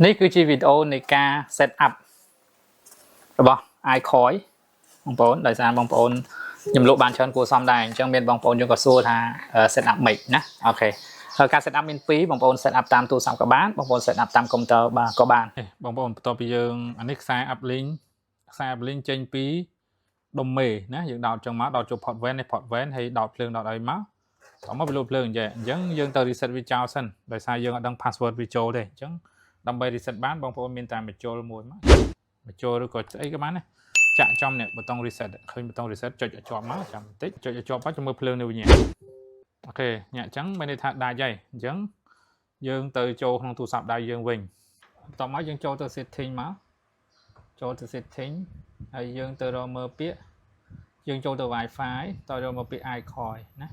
นี่คือชีวิตโอในการเซตอัพរបស់ไอคอยបងប្អូនដោយសារបងប្អូនខ្ញុំលោកបានច្រើនគួរសមដែរអញ្ចឹងមានបងប្អូនយើងក៏សួរថា set up មិនណាអូខេហើយការ set up មាន2បងប្អូន set up តាមទូរស័ព្ទក៏បានបងប្អូន set up តាមកុំព្យូទ័របាទក៏បានបងប្អូនបន្ទាប់ពីយើងអានេះខ្សែ up link ចេញពីដុំមេណាយើងដោតចឹងមកដោតចូល port van នេះ port van ហើយដោតភ្លើងដោតអីមកតោះមកវាលូតភ្លើងអញ្ចឹងយើងទៅ reset វាចោលសិនដោយសារយើងអត់ដឹង password វាចូលទេអញ្ចឹងដើម្បី reset បានបងប្អូនមានតែបញ្ចូលមួយមកបញ្ចូលឬក៏អីក៏បានដែរចាក់ចំនេះប៊ូតុង reset ឃើញប៊ូតុង reset ចុចឲ្យជាប់មកចាំបន្តិចចុចឲ្យជាប់មកចាំមើលភ្លើងនៅវិញអូខេញ៉ាក់អញ្ចឹងមានន័យថាដាច់ហើយអញ្ចឹងយើងទៅចូលក្នុងទូរស័ព្ទដៃយើងវិញបន្ទាប់មកយើងចូលទៅ setting មកចូលទៅ setting ហើយយើងទៅរកមើលពាក្យយើងចូលទៅ Wi-Fi តើរកមើលពាក្យ iCoin ណា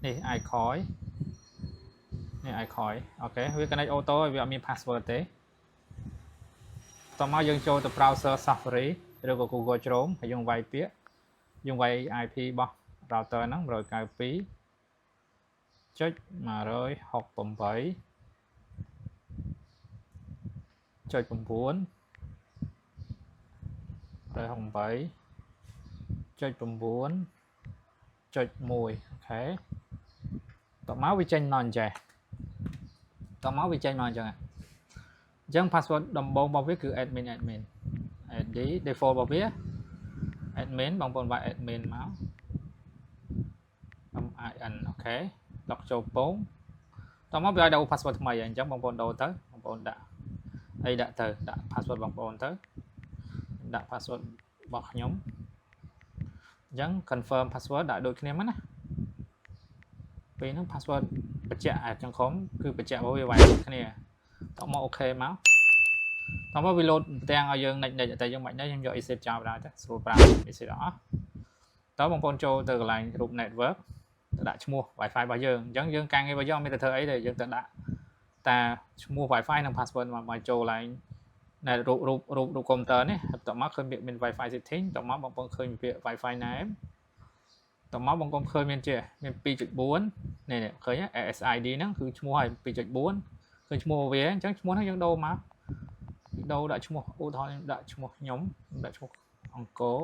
នេះ iCoin នេះ iCoin អូខេវា connect auto ហើយវាអត់មាន password ទេតោះមកយើងចូលទៅ browser Safari ឬក៏ Google Chrome ហើយយើងវាយពាក្យយើងវាយ IP របស់ router ហ្នឹង 192.168.9 168.9.1 អូខេតោះមកវាចេញមកអញ្ចឹងតោះមកវាចេញមកអញ្ចឹងអញ្ចឹង password ដំបូងរបស់វាគឺ admin ID default របស់វា admin បងប្អូនវាយ admin មក MIN អូខេ log ចូលពងតោះមកវាឲ្យដូរ password ថ្មីអញ្ចឹងបងប្អូនដូរទៅបងប្អូនដាក់អីដាក់ទៅដាក់ password បងប្អូនទៅដាក់ password របស់ខ្ញុំអញ្ចឹង confirm password ដាក់ដូចគ្នាមកណាពេលហ្នឹង password បញ្ជាក់ខាងក្រោមគឺបញ្ជាក់របស់វាវាយដូចគ្នាតោះមកអូខេមកតោះមកវាលោតទាំងឲ្យយើងនិចតែយើងមិនដែរខ្ញុំយក exit ចោលបណ្ដោយទៅស្រួលប្រាំ exit អស់តោះបងប្អូនចូលទៅកន្លែងរូប network ទៅដាក់ឈ្មោះ Wi-Fi របស់យើងអញ្ចឹងយើងការងាររបស់យើងអត់មានទៅធ្វើអីទេយើងទៅដាក់តាឈ្មោះ Wi-Fi និង password មកចូលកន្លែងនៅរូបកុំព្យូទ័រនេះតោះមកឃើញពាក្យមាន Wi-Fi setting តោះមកបងប្អូនឃើញពាក្យ Wi-Fi name តោះមកបងប្អូនឃើញមាន 2.4 នេះឃើញ SID ហ្នឹងគឺឈ្មោះឲ្យ 2.4 ឃើញឈ្មោះវាអញ្ចឹងឈ្មោះហ្នឹងយើងដូរមកដូរដាក់ឈ្មោះឧទាហរណ៍ខ្ញុំដាក់ឈ្មោះខ្ញុំដាក់ឈ្មោះអង្គរ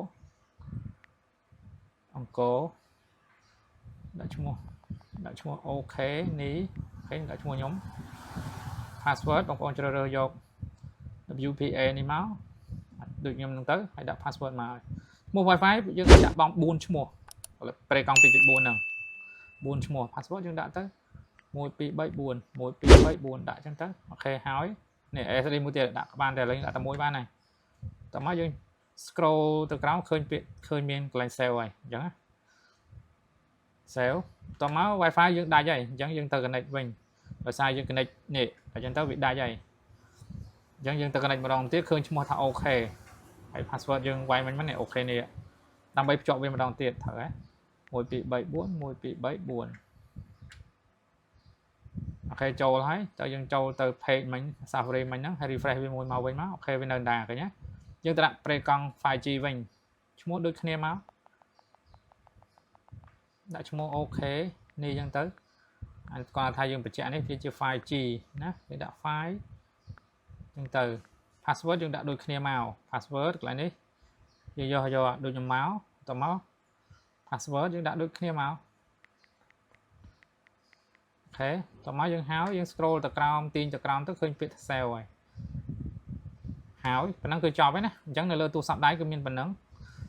ដាក់ឈ្មោះអូខេនេះឃើញដាក់ឈ្មោះខ្ញុំ password បងប្អូនជ្រើសរើសយក WPA នេះមកដូចខ្ញុំហ្នឹងទៅហើយដាក់ password មកឈ្មោះ Wi-Fi យើងដាក់បង4ឈ្មោះប្រេកង់ 2.4 ហ្នឹង4ឈ្មោះ password យើងដាក់ទៅ1 2 3 4 1 2 3 4ដាក់អញ្ចឹងទៅអូខេហើយនេះ SD មួយទៀតដាក់បានតែឥឡូវដាក់តែមួយបានហើយតោះមកយើង scroll ទៅក្រោមឃើញពាក្យឃើញមានកន្លែង save ហើយអញ្ចឹងណា save តោះមក Wi-Fi យើងដាច់ហើយអញ្ចឹងយើងទៅ connect វិញដោយសារយើង connect នេះអញ្ចឹងទៅវាដាច់ហើយអញ្ចឹងយើងទៅ connect ម្ដងទៀតឃើញឈ្មោះថាអូខេហើយ password យើងវាយមិញនេះអូខេនេះដើម្បីភ្ជាប់វាម្ដងទៀតត្រូវហ៎1 2 3 4 1 2 3 4អូខេចូលហើយតើយើងចូលទៅ page មិញ Safari មិញហ្នឹងហើយ refresh វាមួយមកវិញមកអូខេវានៅដែរឃើញណាយើងទៅដាក់ប្រេកង់ 5G វិញឈ្មោះដូចគ្នាមកដាក់ឈ្មោះអូខេនេះអញ្ចឹងទៅគាត់ថាយើងបញ្ជាក់នេះវាជា 5G ណាគេដាក់ file អញ្ចឹងទៅ password យើងដាក់ដូចគ្នាមក password កន្លែងនេះយើងយកដូចខ្ញុំមកតមក password យើងដាក់ដូចគ្នាមកអូខេតមកយើងហើយយើង scroll ទៅក្រោមទាញទៅក្រោមទៅឃើញពាក្យ save ហើយប៉ុណ្ណឹងគឺចប់ហើយណាអញ្ចឹងនៅលើទូរស័ព្ទដៃគឺមានប៉ុណ្ណឹង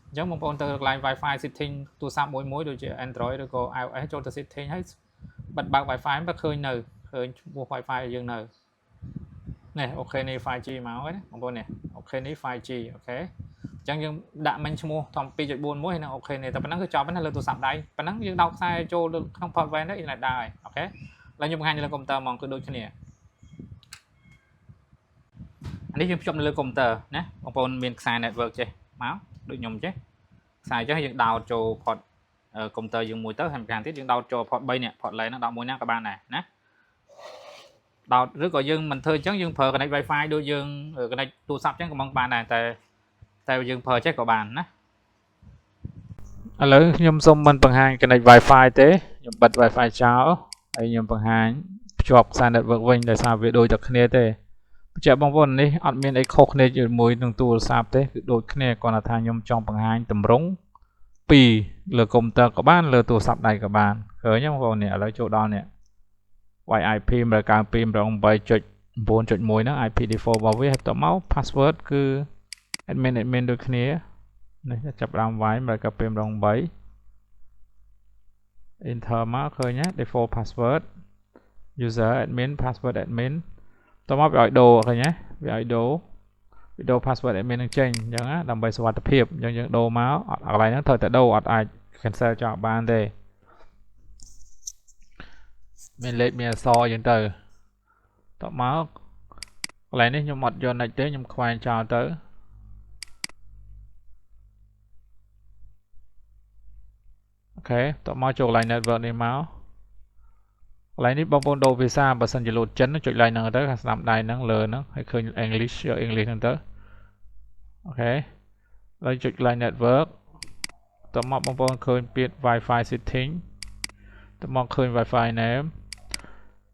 អញ្ចឹងបងប្អូនទៅកន្លែង Wi-Fi setting ទូរស័ព្ទមួយដូចជា Android ឬក៏ iOS ចូលទៅ setting ហើយបិទបើក Wi-Fi មកឃើញឈ្មោះ Wi-Fi យើងនៅនេះអូខេនេះ 5G មកហើយណាបងប្អូននេះអូខេនេះ 5G អូខេអញ្ចឹងយើងដាក់មិញឈ្មោះធំ 2.41 ហើយនឹងអូខេនេះតែប៉ុណ្ណឹងគឺចប់ហើយណាលើទូរស័ព្ទដៃប៉ុណ្ណឹងយើងដោតខ្សែចូលក្នុង port van ទៅ internet ដែរអូខេឥឡូវខ្ញុំបង្ហាញលើកុំព្យូទ័រហ្មងគឺដូចគ្នាអានេះយើងភ្ជាប់នៅលើកុំព្យូទ័រណាបងប្អូនមានខ្សែ network ចេះមកដូចខ្ញុំចេះខ្សែចេះយើងដោតចូល port កុំព្យូទ័រយើងមួយទៅហើយម្ខាងទៀតយើងដោតចូល port 3នេះ port LAN ហ្នឹងដោតមួយណាក៏បានដែរណាដោតឬក៏យើងមិនធ្វើអញ្ចឹងយើងប្រើ connect Wi-Fi ដូចយើង connect ទូរស័ព្ទអញ្ចឹងក៏បានដែរតែយើងប្រើចេះក៏បានណាឥឡូវខ្ញុំសូមមិនបង្ហាញ connect Wi-Fi ទេខ្ញុំបិទ Wi-Fi ចោលហើយខ្ញុំបង្ហាញភ្ជាប់ខ្សែ network វិញដោយសារវាដូចតែគ្នាទេ Chạy bóng vốn này admin ấy khóc này chỉ mùi nâng tù sạp thế đôi kia còn là thang nhôm trong bằng hai tầm rống pi lừa công tơ của bạn lừa tù sạp này các bạn khởi nhá vào nè lấy chỗ đó nè IP mà càng pin rong bay chụp 4.1 nó IP default របស់វាតមក password គឺ admin ដូចគ្នានេះចាប់ដើមវាយមកកាពីម្ដង3 enter មកឃើញណា default password user admin password admin តមកវាឲ្យដូរឃើញណាវាឲ្យដូរ password admin នឹងចេញអញ្ចឹងណាដើម្បីសុវត្ថិភាពអញ្ចឹងយើងដូរមកអត់កន្លែងហ្នឹងត្រូវតែដូរអត់អាច cancel ចោលបានទេមានលេខមានអក្សរអញ្ចឹងទៅតមកកន្លែងនេះខ្ញុំអត់យកនិចទេខ្ញុំខ្វែងចោលទៅអូខេតមកចូលកន្លែង network នេះមកកន្លែងនេះបងប្អូនដូរភាសាបើសិនជាលោតចិនចុចកន្លែងហ្នឹងទៅខាងស្ដាំដៃហ្នឹងលើហ្នឹងហើយឃើញ English យក English ហ្នឹងទៅអូខេហើយចុចកន្លែង network តមកបងប្អូនឃើញពាក្យ Wi-Fi setting តមកឃើញ Wi-Fi name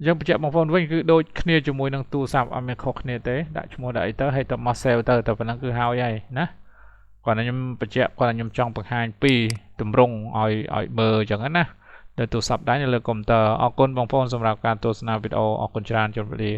យើងបញ្ជាក់បងប្អូនវិញគឺដូចគ្នាជាមួយនឹងទូរស័ព្ទអត់មានខុសគ្នាទេដាក់ឈ្មោះដាក់អីទៅហើយទៅមក save ទៅតែប៉ុណ្ណឹងគឺហើយហើយណាគាត់ខ្ញុំបញ្ជាក់គាត់ខ្ញុំចង់បង្ហាញពីទម្រង់ឲ្យមើលអញ្ចឹងណានៅទូរស័ព្ទដៃនៅលើកុំព្យូទ័រអរគុណបងប្អូនសម្រាប់ការទស្សនាវីដេអូអរគុណច្រើនជម្រាបលា